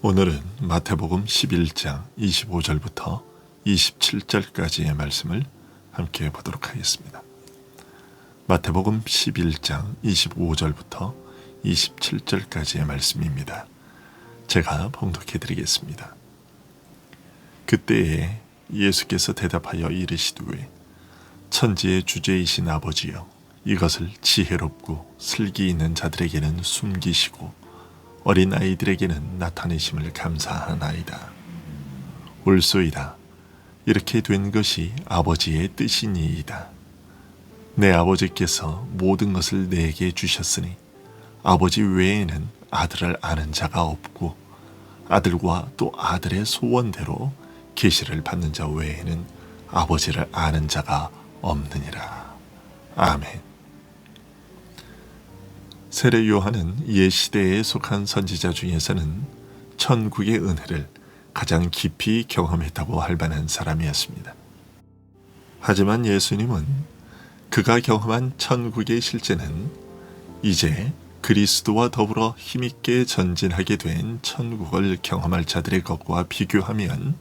오늘은 마태복음 11장 25절부터 27절까지의 말씀을 함께 보도록 하겠습니다. 마태복음 11장 25절부터 27절까지의 말씀입니다. 제가 봉독해 드리겠습니다. 그때에 예수께서 대답하여 이르시되 천지의 주제이신 아버지여, 이것을 지혜롭고 슬기 있는 자들에게는 숨기시고 어린 아이들에게는 나타내심을 감사하나이다. 옳소이다. 이렇게 된 것이 아버지의 뜻이니이다. 내 아버지께서 모든 것을 내게 주셨으니 아버지 외에는 아들을 아는 자가 없고 아들과 또 아들의 소원대로 계시를 받는 자 외에는 아버지를 아는 자가 없느니라. 아멘. 세례 요한은 옛 시대에 속한 선지자 중에서는 천국의 은혜를 가장 깊이 경험했다고 할 만한 사람이었습니다. 하지만 예수님은 그가 경험한 천국의 실제는 이제 그리스도와 더불어 힘있게 전진하게 된 천국을 경험할 자들의 것과 비교하면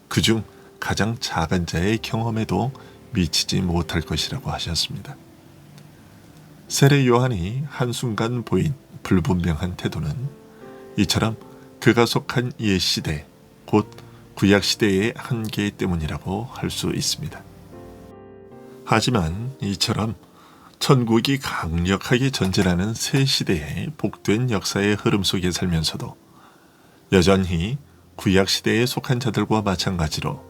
그중 가장 작은 자의 경험에도 미치지 못할 것이라고 하셨습니다. 세례 요한이 한순간 보인 불분명한 태도는 이처럼 그가 속한 옛 시대, 곧 구약 시대의 한계 때문이라고 할 수 있습니다. 하지만 이처럼 천국이 강력하게 전진하는 새 시대의 복된 역사의 흐름 속에 살면서도 여전히 구약 시대에 속한 자들과 마찬가지로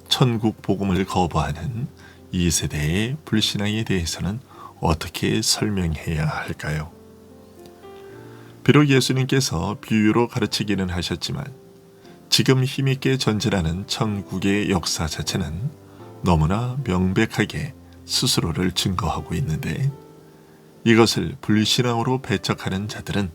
천국 복음을 거부하는 이 세대의 불신앙에 대해서는 어떻게 설명해야 할까요? 비록 예수님께서 비유로 가르치기는 하셨지만 지금 힘있게 전진하는 천국의 역사 자체는 너무나 명백하게 스스로를 증거하고 있는데, 이것을 불신앙으로 배척하는 자들은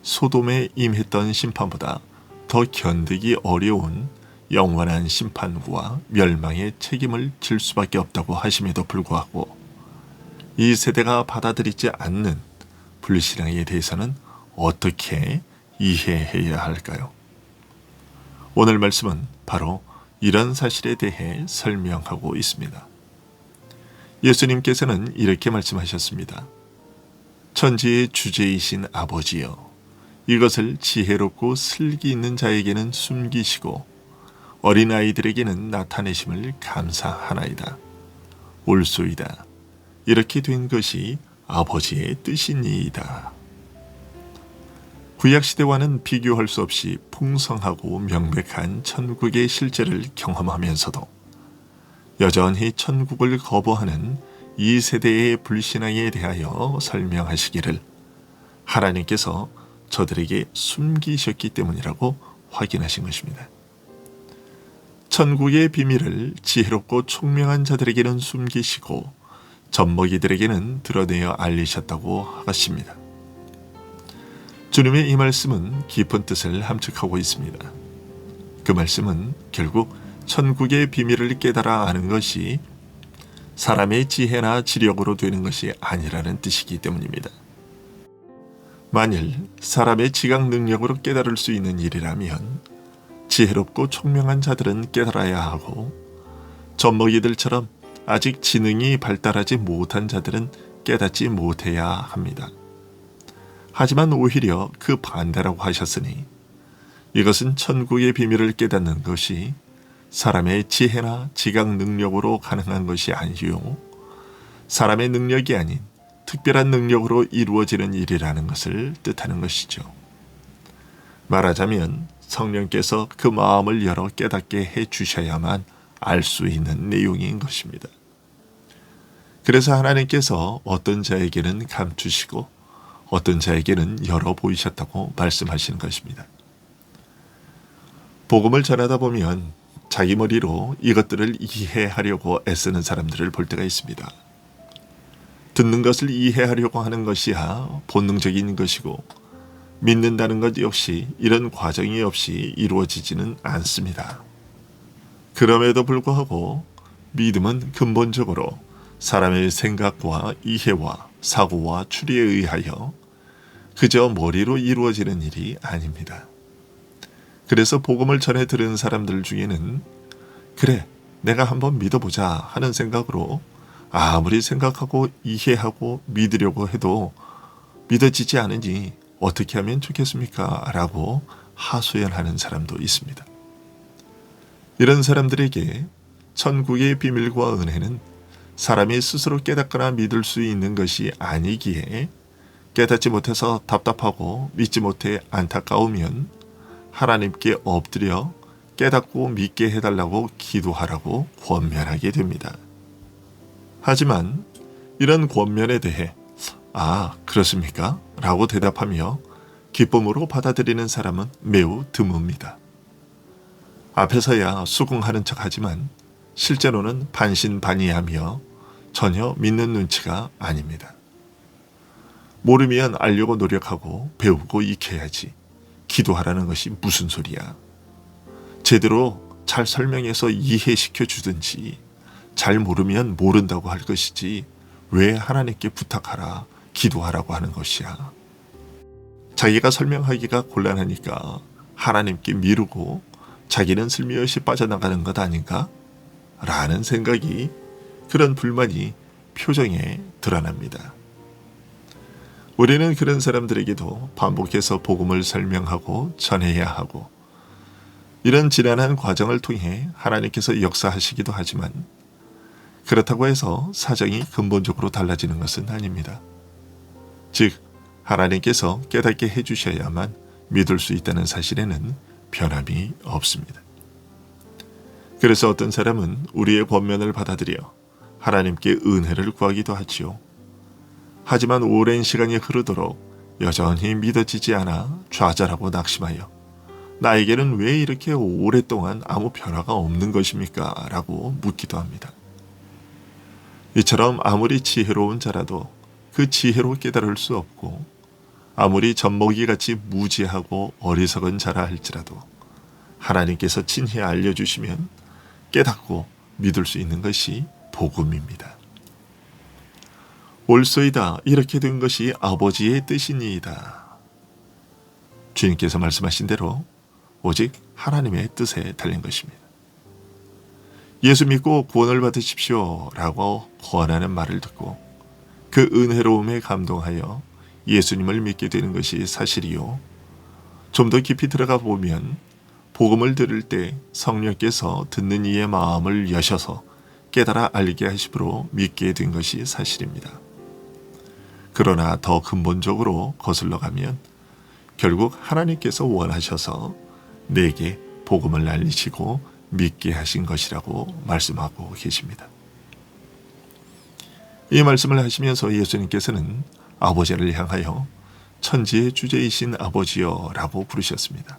소돔에 임했던 심판보다 더 견디기 어려운 영원한 심판과 멸망의 책임을 질 수밖에 없다고 하심에도 불구하고 이 세대가 받아들이지 않는 불신앙에 대해서는 어떻게 이해해야 할까요? 오늘 말씀은 바로 이런 사실에 대해 설명하고 있습니다. 예수님께서는 이렇게 말씀하셨습니다. 천지의 주제이신 아버지여, 이것을 지혜롭고 슬기 있는 자에게는 숨기시고 어린아이들에게는 나타내심을 감사하나이다. 옳소이다. 이렇게 된 것이 아버지의 뜻이니이다. 구약시대와는 비교할 수 없이 풍성하고 명백한 천국의 실제를 경험하면서도 여전히 천국을 거부하는 이 세대의 불신앙에 대하여 설명하시기를 하나님께서 저들에게 숨기셨기 때문이라고 확인하신 것입니다. 천국의 비밀을 지혜롭고 총명한 자들에게는 숨기시고 젖먹이들에게는 드러내어 알리셨다고 하십니다. 주님의 이 말씀은 깊은 뜻을 함축하고 있습니다. 그 말씀은 결국 천국의 비밀을 깨달아 아는 것이 사람의 지혜나 지력으로 되는 것이 아니라는 뜻이기 때문입니다. 만일 사람의 지각 능력으로 깨달을 수 있는 일이라면 지혜롭고 총명한 자들은 깨달아야 하고 젖먹이들처럼 아직 지능이 발달하지 못한 자들은 깨닫지 못해야 합니다. 하지만 오히려 그 반대라고 하셨으니 이것은 천국의 비밀을 깨닫는 것이 사람의 지혜나 지각 능력으로 가능한 것이 아니요 사람의 능력이 아닌 특별한 능력으로 이루어지는 일이라는 것을 뜻하는 것이죠. 말하자면 성령께서 그 마음을 열어 깨닫게 해주셔야만 알 수 있는 내용인 것입니다. 그래서 하나님께서 어떤 자에게는 감추시고 어떤 자에게는 열어 보이셨다고 말씀하시는 것입니다. 복음을 전하다 보면 자기 머리로 이것들을 이해하려고 애쓰는 사람들을 볼 때가 있습니다. 듣는 것을 이해하려고 하는 것이야 본능적인 것이고 믿는다는 것 역시 이런 과정이 없이 이루어지지는 않습니다. 그럼에도 불구하고 믿음은 근본적으로 사람의 생각과 이해와 사고와 추리에 의하여 그저 머리로 이루어지는 일이 아닙니다. 그래서 복음을 전해 들은 사람들 중에는 그래, 내가 한번 믿어보자 하는 생각으로 아무리 생각하고 이해하고 믿으려고 해도 믿어지지 않으니 어떻게 하면 좋겠습니까? 라고 하소연하는 사람도 있습니다. 이런 사람들에게 천국의 비밀과 은혜는 사람이 스스로 깨닫거나 믿을 수 있는 것이 아니기에 깨닫지 못해서 답답하고 믿지 못해 안타까우면 하나님께 엎드려 깨닫고 믿게 해달라고 기도하라고 권면하게 됩니다. 하지만 이런 권면에 대해 아, 그렇습니까? 라고 대답하며 기쁨으로 받아들이는 사람은 매우 드뭅니다. 앞에서야 수긍하는 척하지만 실제로는 반신반의하며 전혀 믿는 눈치가 아닙니다. 모르면 알려고 노력하고 배우고 익혀야지. 기도하라는 것이 무슨 소리야. 제대로 잘 설명해서 이해시켜 주든지 잘 모르면 모른다고 할 것이지 왜 하나님께 부탁하라, 기도하라고 하는 것이야. 자기가 설명하기가 곤란하니까 하나님께 미루고 자기는 슬며시 빠져나가는 것 아닌가? 라는 생각이, 그런 불만이 표정에 드러납니다. 우리는 그런 사람들에게도 반복해서 복음을 설명하고 전해야 하고 이런 지난한 과정을 통해 하나님께서 역사하시기도 하지만 그렇다고 해서 사정이 근본적으로 달라지는 것은 아닙니다. 즉 하나님께서 깨닫게 해주셔야만 믿을 수 있다는 사실에는 변함이 없습니다. 그래서 어떤 사람은 우리의 권면을 받아들여 하나님께 은혜를 구하기도 하지요. 하지만 오랜 시간이 흐르도록 여전히 믿어지지 않아 좌절하고 낙심하여 나에게는 왜 이렇게 오랫동안 아무 변화가 없는 것입니까? 라고 묻기도 합니다. 이처럼 아무리 지혜로운 자라도 그 지혜로 깨달을 수 없고 아무리 젖먹이같이 무지하고 어리석은 자라 할지라도 하나님께서 친히 알려주시면 깨닫고 믿을 수 있는 것이 복음입니다. 옳소이다, 이렇게 된 것이 아버지의 뜻이니이다. 주님께서 말씀하신 대로 오직 하나님의 뜻에 달린 것입니다. 예수 믿고 구원을 받으십시오 라고 권하는 말을 듣고 그 은혜로움에 감동하여 예수님을 믿게 되는 것이 사실이요. 좀 더 깊이 들어가 보면 복음을 들을 때 성령께서 듣는 이의 마음을 여셔서 깨달아 알게 하심으로 믿게 된 것이 사실입니다. 그러나 더 근본적으로 거슬러 가면 결국 하나님께서 원하셔서 내게 복음을 알리시고 믿게 하신 것이라고 말씀하고 계십니다. 이 말씀을 하시면서 예수님께서는 아버지를 향하여 천지의 주제이신 아버지여 라고 부르셨습니다.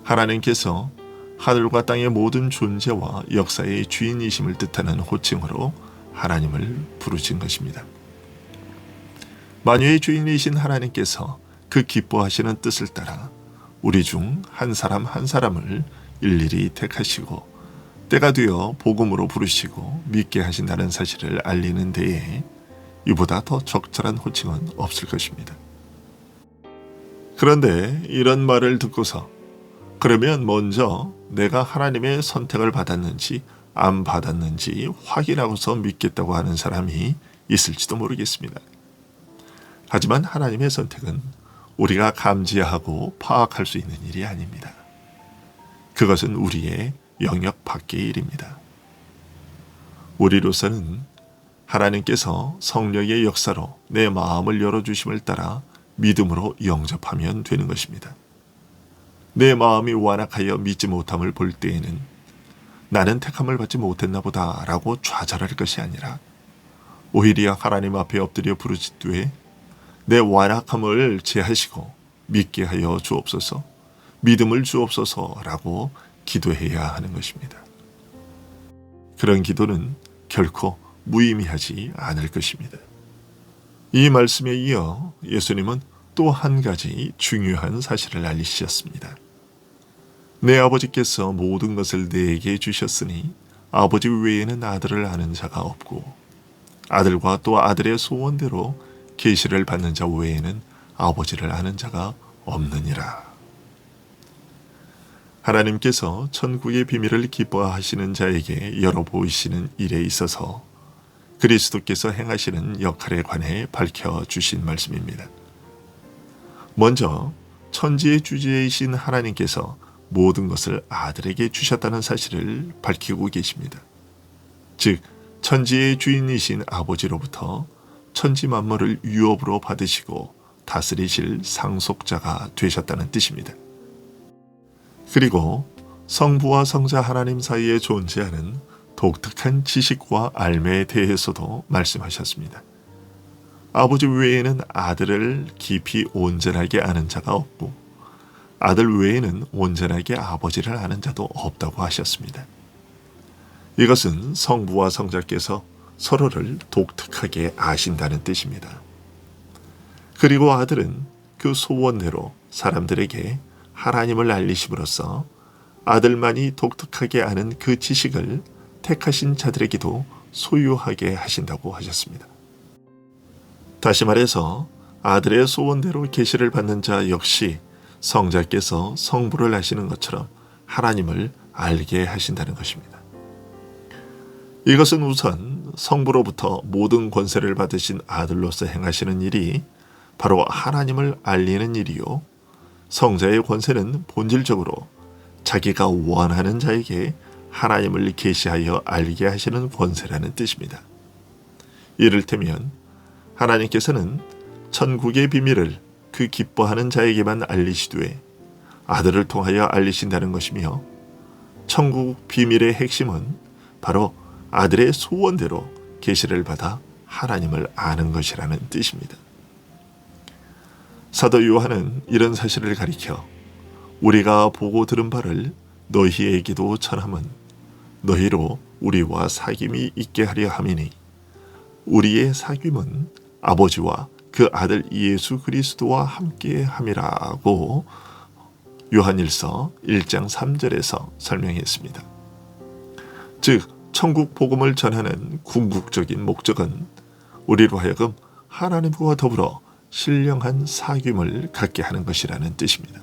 하나님께서 하늘과 땅의 모든 존재와 역사의 주인이심을 뜻하는 호칭으로 하나님을 부르신 것입니다. 만유의 주인이신 하나님께서 그 기뻐하시는 뜻을 따라 우리 중 한 사람 한 사람을 일일이 택하시고 때가 되어 복음으로 부르시고 믿게 하신다는 사실을 알리는 데에 이보다 더 적절한 호칭은 없을 것입니다. 그런데 이런 말을 듣고서 그러면 먼저 내가 하나님의 선택을 받았는지 안 받았는지 확인하고서 믿겠다고 하는 사람이 있을지도 모르겠습니다. 하지만 하나님의 선택은 우리가 감지하고 파악할 수 있는 일이 아닙니다. 그것은 우리의 영역 밖의 일입니다. 우리로서는 하나님께서 성령의 역사로 내 마음을 열어주심을 따라 믿음으로 영접하면 되는 것입니다. 내 마음이 완악하여 믿지 못함을 볼 때에는 나는 택함을 받지 못했나 보다 라고 좌절할 것이 아니라 오히려 하나님 앞에 엎드려 부르짖되 내 완악함을 제하시고 믿게 하여 주옵소서, 믿음을 주옵소서라고 기도해야 하는 것입니다. 그런 기도는 결코 무의미하지 않을 것입니다. 이 말씀에 이어 예수님은 또 한 가지 중요한 사실을 알리셨습니다. 내 아버지께서 모든 것을 내게 주셨으니 아버지 외에는 아들을 아는 자가 없고 아들과 또 아들의 소원대로 계시를 받는 자 외에는 아버지를 아는 자가 없느니라. 하나님께서 천국의 비밀을 기뻐하시는 자에게 열어 보이시는 일에 있어서 그리스도께서 행하시는 역할에 관해 밝혀주신 말씀입니다. 먼저 천지의 주제이신 하나님께서 모든 것을 아들에게 주셨다는 사실을 밝히고 계십니다. 즉 천지의 주인이신 아버지로부터 천지 만물을 유업으로 받으시고 다스리실 상속자가 되셨다는 뜻입니다. 그리고 성부와 성자 하나님 사이에 존재하는 독특한 지식과 알매에 대해서도 말씀하셨습니다. 아버지 외에는 아들을 깊이 온전하게 아는 자가 없고 아들 외에는 온전하게 아버지를 아는 자도 없다고 하셨습니다. 이것은 성부와 성자께서 서로를 독특하게 아신다는 뜻입니다. 그리고 아들은 그 소원대로 사람들에게 하나님을 알리심으로써 아들만이 독특하게 아는 그 지식을 택하신 자들에게도 소유하게 하신다고 하셨습니다. 다시 말해서 아들의 소원대로 계시를 받는 자 역시 성자께서 성부를 아시는 것처럼 하나님을 알게 하신다는 것입니다. 이것은 우선 성부로부터 모든 권세를 받으신 아들로서 행하시는 일이 바로 하나님을 알리는 일이요. 성자의 권세는 본질적으로 자기가 원하는 자에게 하나님을 계시하여 알게 하시는 권세라는 뜻입니다. 이를테면 하나님께서는 천국의 비밀을 그 기뻐하는 자에게만 알리시되 아들을 통하여 알리신다는 것이며 천국 비밀의 핵심은 바로 아들의 소원대로 계시를 받아 하나님을 아는 것이라는 뜻입니다. 사도 요한은 이런 사실을 가리켜 우리가 보고 들은 바를 너희에게도 전함은 너희로 우리와 사귐이 있게 하려 함이니 우리의 사귐은 아버지와 그 아들 예수 그리스도와 함께 함이라고 요한일서 1장 3절에서 설명했습니다. 즉 천국 복음을 전하는 궁극적인 목적은 우리로 하여금 하나님과 더불어 신령한 사귐을 갖게 하는 것이라는 뜻입니다.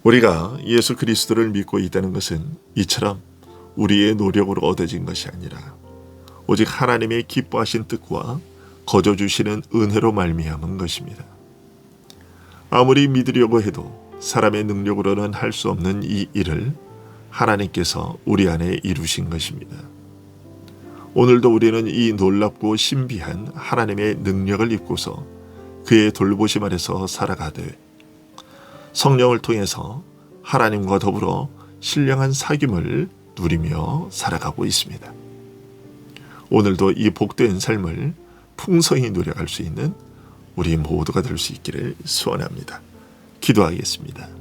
우리가 예수 그리스도를 믿고 있다는 것은 이처럼 우리의 노력으로 얻어진 것이 아니라 오직 하나님의 기뻐하신 뜻과 거저 주시는 은혜로 말미암은 것입니다. 아무리 믿으려고 해도 사람의 능력으로는 할 수 없는 이 일을 하나님께서 우리 안에 이루신 것입니다. 오늘도 우리는 이 놀랍고 신비한 하나님의 능력을 입고서 그의 돌보심 아래서 살아가되 성령을 통해서 하나님과 더불어 신령한 사귐을 누리며 살아가고 있습니다. 오늘도 이 복된 삶을 풍성히 누려갈 수 있는 우리 모두가 될 수 있기를 소원합니다. 기도하겠습니다.